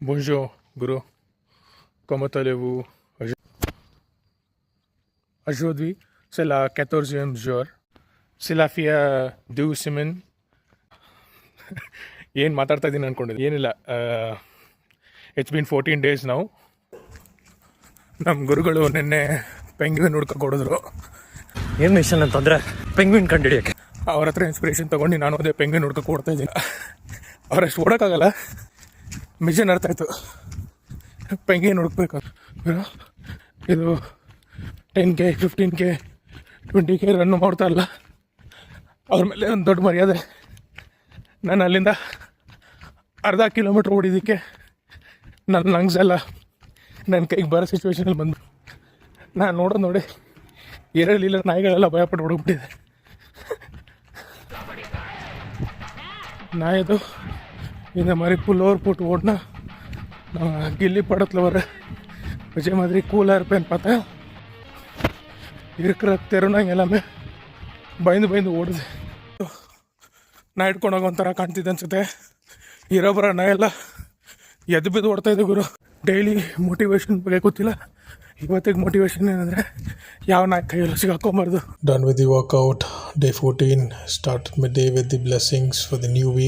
Bonjour, Guru. Comment allez-vous? Aujourd'hui, c'est la 14e jour. C'est la fille de Simen. ಏನು ಮಾತಾಡ್ತಾ ಇದ್ದೀನಿ ಅಂದ್ಕೊಂಡಿದ್ದೆ ಏನಿಲ್ಲ. ಇಟ್ಸ್ ಬೀನ್ 14 days ನಾವು. ನಮ್ಮ ಗುರುಗಳು ನಿನ್ನೆ ಪೆಂಗ್ವಿನ್ ಹುಡ್ಕಕ್ಕೆ ಕೊಡಿದ್ರು. ಏನು ಮಿಷನ್ ಅಂತಂದರೆ ಪೆಂಗ್ವಿನ್ ಕಂಡುಹಿಡಿಯೋಕ್ಕೆ. ಅವ್ರ ಹತ್ರ ಇನ್ಸ್ಪಿರೇಷನ್ ತೊಗೊಂಡು ನಾನು ಅದೇ ಪೆಂಗ್ವಿನ್ ಹುಡ್ಕಕ್ಕೆ ಕೊಡ್ತಾ ಇದ್ದೀನಿ. ಅವರಷ್ಟು ಓಡೋಕ್ಕಾಗಲ್ಲ. ಮಿಷನ್ ಅರ್ಥ ಆಯಿತು, ಪೆಂಗ್ವಿನ್ ಹುಡುಕ್ಬೇಕು. ಇದು 10K 15K 20K ರನ್ ಮಾಡ್ತಾರಲ್ಲ, ಅವ್ರ ಮೇಲೆ ಒಂದು ದೊಡ್ಡ ಮರ್ಯಾದೆ. ನಾನು ಅಲ್ಲಿಂದ ಅರ್ಧ ಕಿಲೋಮೀಟ್ರ್ ಓಡಿದ್ದಕ್ಕೆ ನನ್ನ ಲಂಗ್ಸ್ ಎಲ್ಲ ನನ್ನ ಕೈಗೆ ಬರೋ ಸಿಚುವೇಶನಲ್ಲಿ ಬಂದು ನಾನು ನೋಡೋದು ನೋಡಿ 2 ಲೀಲರ್ ನಾಯಿಗಳೆಲ್ಲ ಭಯಪಟ್ಟು ಹೊಡೋಗ್ಬಿಟ್ಟಿದೆ. நான் ஏதோ இந்த மாதிரி புல்லோர் போட்டு ஓடினா நான் கில்லி படத்தில் வர விஜய் மாதிரி கூலாக இருப்பேன்னு பார்த்தேன். இருக்கிற ತೆರನಾಗ ಎಲ್ಲಾಮೇ ಬೈದು ಓಡಿದೆ. ನಾ ಇಟ್ಕೊಂಡೋಗ ಒಂಥರ ಕಾಣ್ತಿದ್ದೆ ಅನ್ಸುತ್ತೆ. ಇರೋಬರ ನಾ ಎಲ್ಲ ಎದ್ದು ಬಿದ್ದು ಓಡ್ತಾಯಿದ್ದೆ ಗುರು. ಡೈಲಿ ಮೋಟಿವೇಶನ್ ಬಗ್ಗೆ ಗೊತ್ತಿಲ್ಲ. ಇವತ್ತಿಗೆ ಮೋಟಿವೇಶನ್ ಏನಂದರೆ ಯಾವ ನಾಯಿ ಕೈಯಲ್ಲೂ ಸಿಗಾಕೊಂಬಾರ್ದು. Done with the workout. Day 14. Start my day with the blessings for the new week.